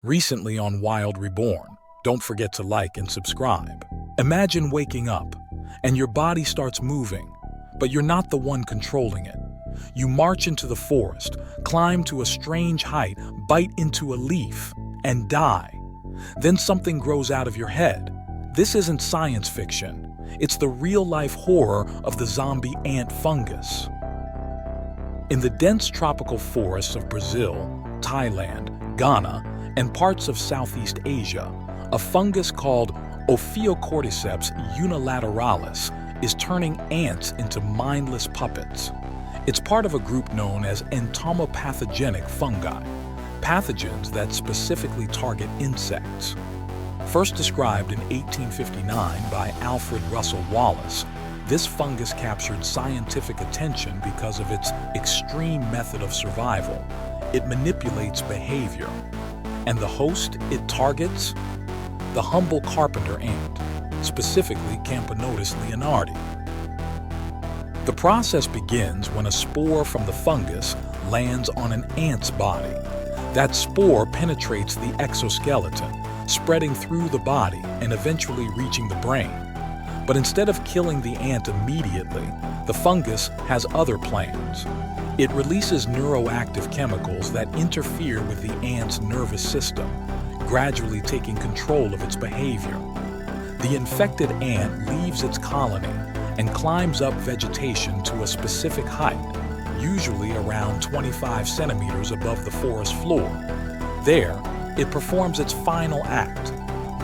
Recently on Wild Reborn. Don't forget to like and subscribe. Imagine waking up, and your body starts moving, but you're not the one controlling it. You march into the forest, climb to a strange height, bite into a leaf, and die. Then something grows out of your head. This isn't science fiction. It's the real-life horror of the zombie ant fungus. In the dense tropical forests of Brazil, Thailand, Ghana, and parts of Southeast Asia, a fungus called Ophiocordyceps unilateralis is turning ants into mindless puppets. It's part of a group known as entomopathogenic fungi, pathogens that specifically target insects. First described in 1859 by Alfred Russel Wallace, this fungus captured scientific attention because of its extreme method of survival. It manipulates behavior. And the host it targets? The humble carpenter ant, specifically Camponotus leonardi. The process begins when a spore from the fungus lands on an ant's body. That spore penetrates the exoskeleton, spreading through the body and eventually reaching the brain. But instead of killing the ant immediately, the fungus has other plans. It releases neuroactive chemicals that interfere with the ant's nervous system, gradually taking control of its behavior. The infected ant leaves its colony and climbs up vegetation to a specific height, usually around 25 centimeters above the forest floor. There, it performs its final act,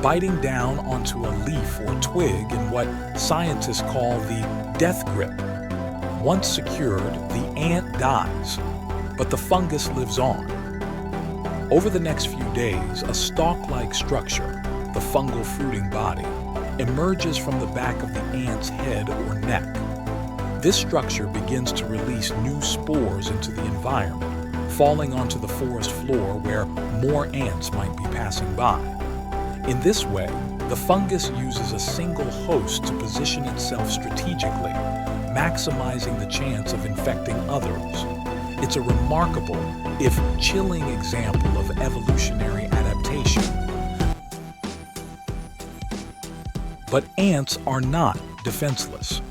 biting down onto a leaf or twig in what scientists call the death grip. Once secured, the ant dies, but the fungus lives on. Over the next few days, a stalk-like structure, the fungal fruiting body, emerges from the back of the ant's head or neck. This structure begins to release new spores into the environment, falling onto the forest floor where more ants might be passing by. In this way, the fungus uses a single host to position itself strategically, maximizing the chance of infecting others. It's a remarkable, if chilling, example of evolutionary adaptation. But ants are not defenseless.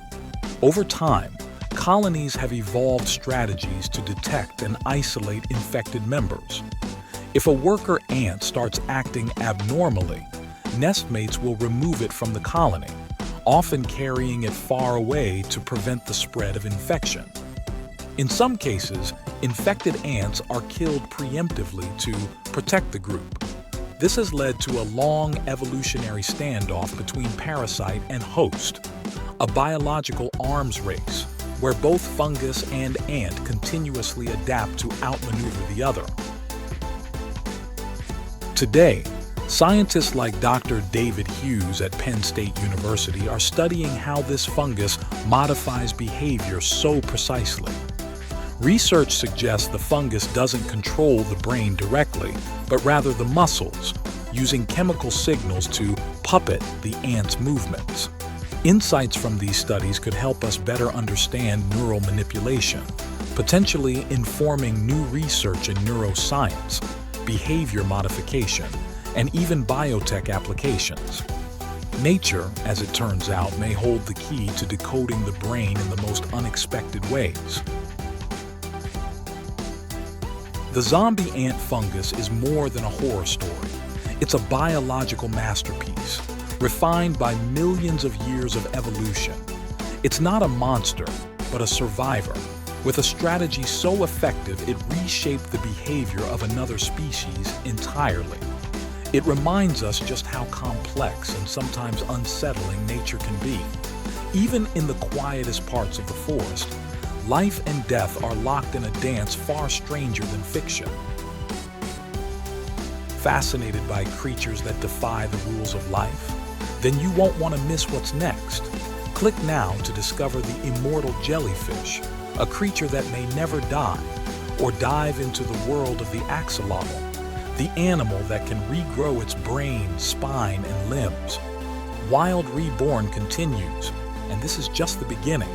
Over time, colonies have evolved strategies to detect and isolate infected members. If a worker ant starts acting abnormally, nestmates will remove it from the colony, often carrying it far away to prevent the spread of infection. In some cases, infected ants are killed preemptively to protect the group. This has led to a long evolutionary standoff between parasite and host, a biological arms race where both fungus and ant continuously adapt to outmaneuver the other. Today, scientists like Dr. David Hughes at Penn State University are studying how this fungus modifies behavior so precisely. Research suggests the fungus doesn't control the brain directly, but rather the muscles, using chemical signals to puppet the ant's movements. Insights from these studies could help us better understand neural manipulation, potentially informing new research in neuroscience, behavior modification, and even biotech applications. Nature, as it turns out, may hold the key to decoding the brain in the most unexpected ways. The zombie ant fungus is more than a horror story. It's a biological masterpiece, refined by millions of years of evolution. It's not a monster, but a survivor, with a strategy so effective it reshaped the behavior of another species entirely. It reminds us just how complex and sometimes unsettling nature can be. Even in the quietest parts of the forest, life and death are locked in a dance far stranger than fiction. Fascinated by creatures that defy the rules of life? Then you won't want to miss what's next. Click now to discover the immortal jellyfish, a creature that may never die, or dive into the world of the axolotl, the animal that can regrow its brain, spine, and limbs. Wild Reborn continues, and this is just the beginning.